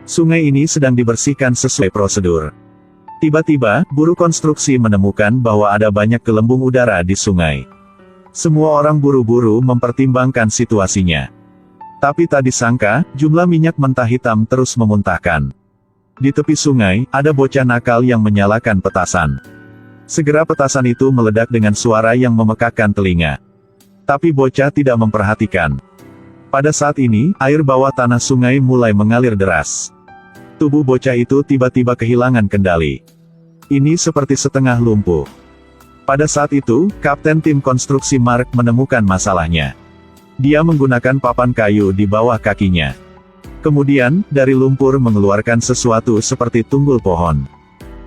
Sungai ini sedang dibersihkan sesuai prosedur. Tiba-tiba, buruh konstruksi menemukan bahwa ada banyak gelembung udara di sungai. Semua orang buru-buru mempertimbangkan situasinya. Tapi tak disangka, jumlah minyak mentah hitam terus memuntahkan. Di tepi sungai, ada bocah nakal yang menyalakan petasan. Segera petasan itu meledak dengan suara yang memekakkan telinga. Tapi bocah tidak memperhatikan. Pada saat ini, air bawah tanah sungai mulai mengalir deras. Tubuh bocah itu tiba-tiba kehilangan kendali. Ini seperti setengah lumpuh. Pada saat itu, kapten tim konstruksi Mark menemukan masalahnya. Dia menggunakan papan kayu di bawah kakinya. Kemudian, dari lumpur mengeluarkan sesuatu seperti tunggul pohon.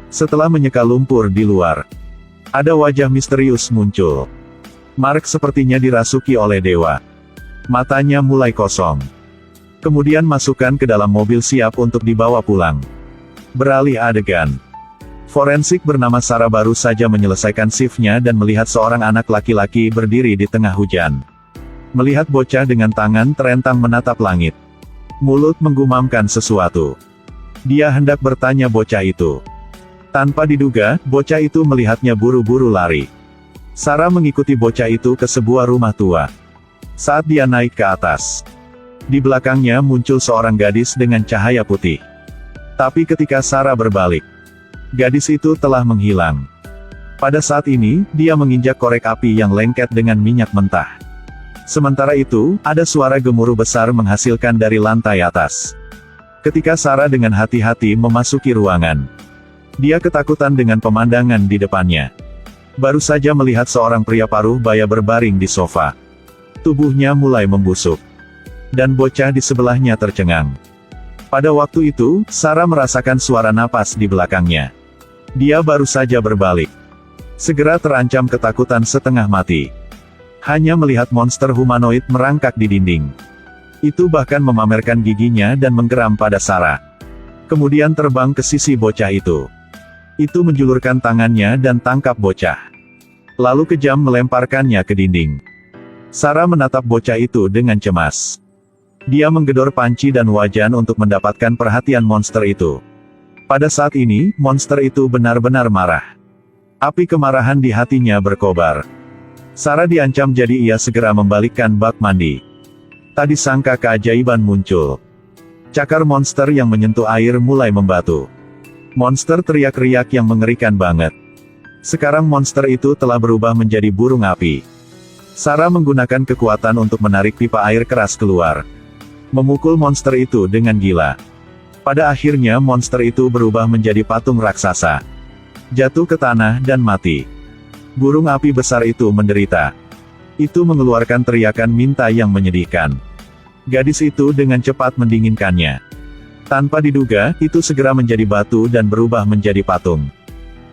Setelah menyeka lumpur di luar, ada wajah misterius muncul. Mark sepertinya dirasuki oleh dewa. Matanya mulai kosong. Kemudian masukkan ke dalam mobil siap untuk dibawa pulang. Beralih adegan. Forensik bernama Sarah baru saja menyelesaikan shiftnya dan melihat seorang anak laki-laki berdiri di tengah hujan. Melihat bocah dengan tangan terentang menatap langit. Mulut menggumamkan sesuatu. Dia hendak bertanya bocah itu. Tanpa diduga, bocah itu melihatnya buru-buru lari. Sarah mengikuti bocah itu ke sebuah rumah tua. Saat dia naik ke atas, di belakangnya muncul seorang gadis dengan cahaya putih. Tapi ketika Sarah berbalik, gadis itu telah menghilang. Pada saat ini, dia menginjak korek api yang lengket dengan minyak mentah. Sementara itu, ada suara gemuruh besar menghasilkan dari lantai atas. Ketika Sarah dengan hati-hati memasuki ruangan, dia ketakutan dengan pemandangan di depannya. Baru saja melihat seorang pria paruh baya berbaring di sofa. Tubuhnya mulai membusuk. Dan bocah di sebelahnya tercengang. Pada waktu itu, Sarah merasakan suara napas di belakangnya. Dia baru saja berbalik. Segera terancam ketakutan setengah mati. Hanya melihat monster humanoid merangkak di dinding. Itu bahkan memamerkan giginya dan menggeram pada Sarah. Kemudian terbang ke sisi bocah itu. Itu menjulurkan tangannya dan tangkap bocah. Lalu kejam melemparkannya ke dinding. Sarah menatap bocah itu dengan cemas. Dia menggedor panci dan wajan untuk mendapatkan perhatian monster itu. Pada saat ini, monster itu benar-benar marah. Api kemarahan di hatinya berkobar. Sarah diancam jadi ia segera membalikkan bak mandi. Tak disangka keajaiban muncul. Cakar monster yang menyentuh air mulai membatu. Monster teriak-riak yang mengerikan banget. Sekarang monster itu telah berubah menjadi burung api. Sarah menggunakan kekuatan untuk menarik pipa air keras keluar. Memukul monster itu dengan gila. Pada akhirnya monster itu berubah menjadi patung raksasa. Jatuh ke tanah dan mati. Burung api besar itu menderita. Itu mengeluarkan teriakan minta yang menyedihkan. Gadis itu dengan cepat mendinginkannya. Tanpa diduga, itu segera menjadi batu dan berubah menjadi patung.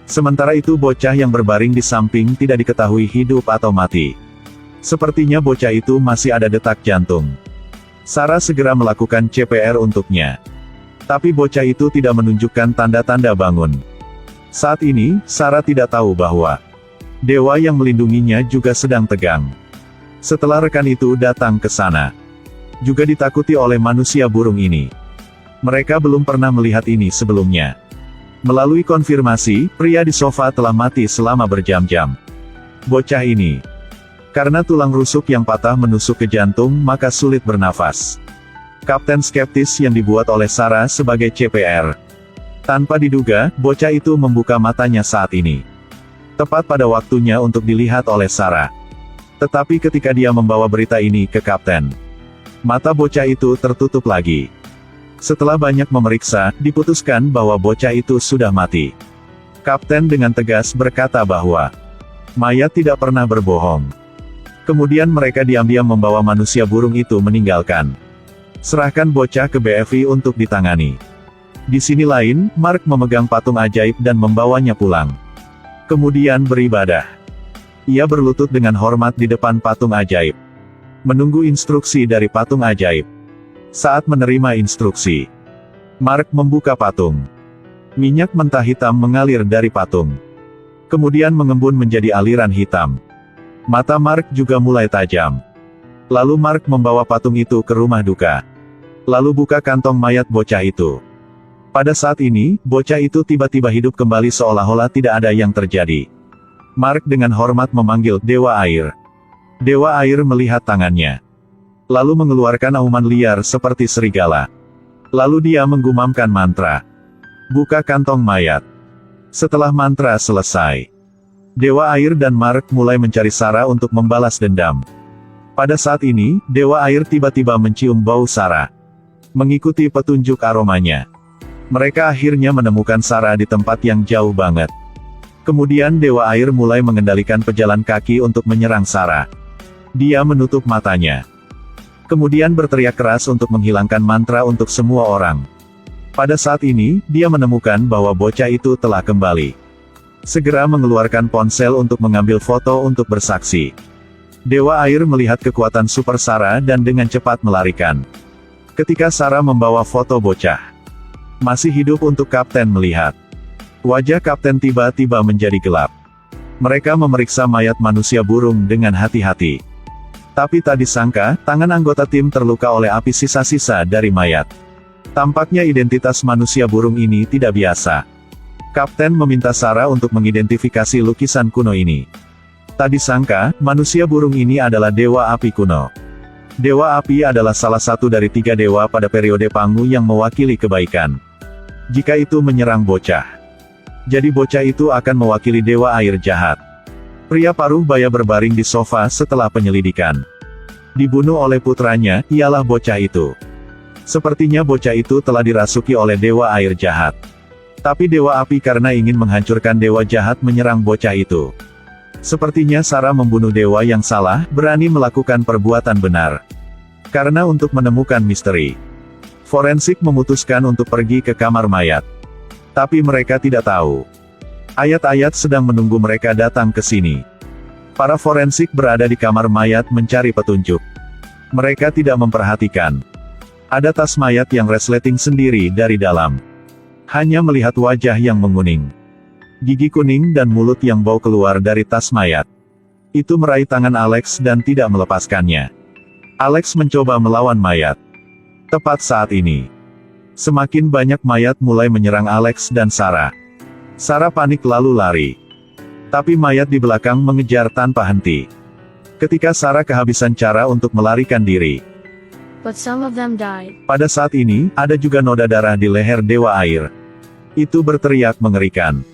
Sementara itu bocah yang berbaring di samping tidak diketahui hidup atau mati. Sepertinya bocah itu masih ada detak jantung. Sarah segera melakukan CPR untuknya. Tapi bocah itu tidak menunjukkan tanda-tanda bangun. Saat ini, Sarah tidak tahu bahwa dewa yang melindunginya juga sedang tegang. Setelah rekan itu datang ke sana, juga ditakuti oleh manusia burung ini. Mereka belum pernah melihat ini sebelumnya. Melalui konfirmasi, pria di sofa telah mati selama berjam-jam. Bocah ini, karena tulang rusuk yang patah menusuk ke jantung, maka sulit bernafas. Kapten skeptis yang dibuat oleh Sarah sebagai CPR. Tanpa diduga, bocah itu membuka matanya saat ini. Tepat pada waktunya untuk dilihat oleh Sarah. Tetapi ketika dia membawa berita ini ke kapten, mata bocah itu tertutup lagi. Setelah banyak memeriksa, diputuskan bahwa bocah itu sudah mati. Kapten dengan tegas berkata bahwa mayat tidak pernah berbohong. Kemudian mereka diam-diam membawa manusia burung itu meninggalkan. Serahkan bocah ke BFI untuk ditangani. Di sini lain, Mark memegang patung ajaib dan membawanya pulang. Kemudian beribadah. Ia berlutut dengan hormat di depan patung ajaib. Menunggu instruksi dari patung ajaib. Saat menerima instruksi, Mark membuka patung. Minyak mentah hitam mengalir dari patung. Kemudian mengembun menjadi aliran hitam. Mata Mark juga mulai tajam. Lalu Mark membawa patung itu ke rumah duka. Lalu buka kantong mayat bocah itu. Pada saat ini, bocah itu tiba-tiba hidup kembali seolah-olah tidak ada yang terjadi. Mark dengan hormat memanggil Dewa Air. Dewa Air melihat tangannya. Lalu mengeluarkan auman liar seperti serigala. Lalu dia menggumamkan mantra. Buka kantong mayat. Setelah mantra selesai, Dewa Air dan Mark mulai mencari Sarah untuk membalas dendam. Pada saat ini, Dewa Air tiba-tiba mencium bau Sarah. Mengikuti petunjuk aromanya, mereka akhirnya menemukan Sarah di tempat yang jauh banget. Kemudian Dewa Air mulai mengendalikan pejalan kaki untuk menyerang Sarah. Dia menutup matanya. Kemudian berteriak keras untuk menghilangkan mantra untuk semua orang. Pada saat ini, dia menemukan bahwa bocah itu telah kembali. Segera mengeluarkan ponsel untuk mengambil foto untuk bersaksi. Dewa Air melihat kekuatan super Sarah dan dengan cepat melarikan. Ketika Sarah membawa foto bocah masih hidup untuk Kapten melihat. Wajah Kapten tiba-tiba menjadi gelap. Mereka memeriksa mayat manusia burung dengan hati-hati. Tapi tak disangka, tangan anggota tim terluka oleh api sisa-sisa dari mayat. Tampaknya identitas manusia burung ini tidak biasa. Kapten meminta Sarah untuk mengidentifikasi lukisan kuno ini. Tak disangka, manusia burung ini adalah Dewa Api kuno. Dewa Api adalah salah satu dari 3 dewa pada periode Pangu yang mewakili kebaikan. Jika itu menyerang bocah, jadi bocah itu akan mewakili Dewa Air jahat. Pria paruh baya berbaring di sofa setelah penyelidikan. Dibunuh oleh putranya, ialah bocah itu. Sepertinya bocah itu telah dirasuki oleh Dewa Air jahat. Tapi Dewa Api karena ingin menghancurkan dewa jahat menyerang bocah itu. Sepertinya Sarah membunuh dewa yang salah, berani melakukan perbuatan benar. Karena untuk menemukan misteri, forensik memutuskan untuk pergi ke kamar mayat. Tapi mereka tidak tahu. Ayat-ayat sedang menunggu mereka datang ke sini. Para forensik berada di kamar mayat mencari petunjuk. Mereka tidak memperhatikan. Ada tas mayat yang resleting sendiri dari dalam. Hanya melihat wajah yang menguning. Gigi kuning dan mulut yang bau keluar dari tas mayat. Itu meraih tangan Alex dan tidak melepaskannya. Alex mencoba melawan mayat. Tepat saat ini, semakin banyak mayat mulai menyerang Alex dan Sarah. Sarah panik lalu lari. Tapi mayat di belakang mengejar tanpa henti. Ketika Sarah kehabisan cara untuk melarikan diri. But some of them died. Pada saat ini, ada juga noda darah di leher Dewa Air. Itu berteriak mengerikan.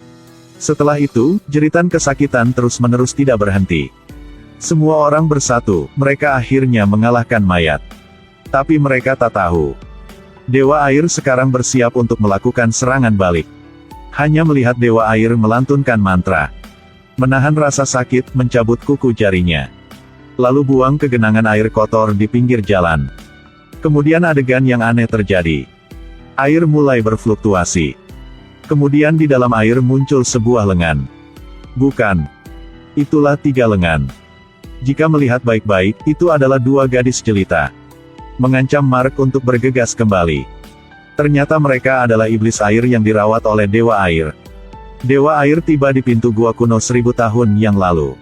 Setelah itu, jeritan kesakitan terus-menerus tidak berhenti. Semua orang bersatu, mereka akhirnya mengalahkan mayat. Tapi mereka tak tahu. Dewa Air sekarang bersiap untuk melakukan serangan balik. Hanya melihat Dewa Air melantunkan mantra. Menahan rasa sakit, mencabut kuku jarinya. Lalu buang ke genangan air kotor di pinggir jalan. Kemudian adegan yang aneh terjadi. Air mulai berfluktuasi. Kemudian di dalam air muncul sebuah lengan. Bukan. Itulah 3 lengan. Jika melihat baik-baik, itu adalah 2 gadis jelita. Mengancam Mark untuk bergegas kembali. Ternyata mereka adalah iblis air yang dirawat oleh Dewa Air. Dewa Air tiba di pintu gua kuno 1000 tahun yang lalu.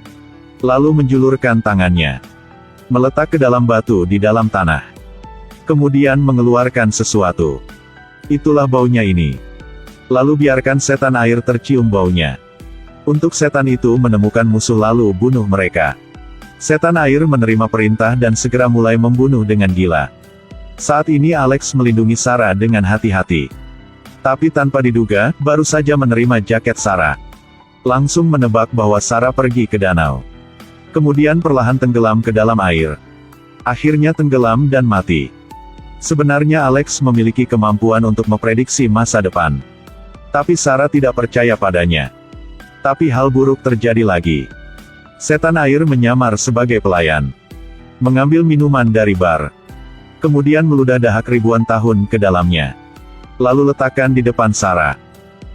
Lalu menjulurkan tangannya. Meletak ke dalam batu di dalam tanah. Kemudian mengeluarkan sesuatu. Itulah baunya ini. Lalu biarkan setan air tercium baunya. Untuk setan itu menemukan musuh lalu bunuh mereka. Setan air menerima perintah dan segera mulai membunuh dengan gila. Saat ini Alex melindungi Sarah dengan hati-hati. Tapi tanpa diduga, baru saja menerima jaket Sarah. Langsung menebak bahwa Sarah pergi ke danau. Kemudian perlahan tenggelam ke dalam air. Akhirnya tenggelam dan mati. Sebenarnya Alex memiliki kemampuan untuk memprediksi masa depan. Tapi Sarah tidak percaya padanya. Tapi hal buruk terjadi lagi. Setan air menyamar sebagai pelayan. Mengambil minuman dari bar. Kemudian meludah dahak ribuan tahun ke dalamnya. Lalu letakkan di depan Sarah.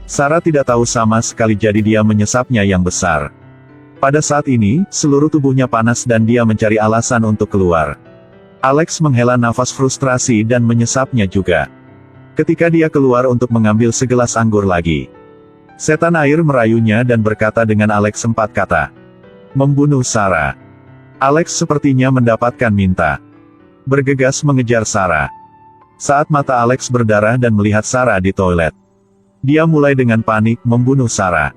Sarah tidak tahu sama sekali jadi dia menyesapnya yang besar. Pada saat ini, seluruh tubuhnya panas dan dia mencari alasan untuk keluar. Alex menghela nafas frustrasi dan menyesapnya juga. Ketika dia keluar untuk mengambil segelas anggur lagi. Setan air merayunya dan berkata dengan Alex 4 kata. Membunuh Sarah. Alex sepertinya mendapatkan minta. Bergegas mengejar Sarah. Saat mata Alex berdarah dan melihat Sarah di toilet, dia mulai dengan panik membunuh Sarah.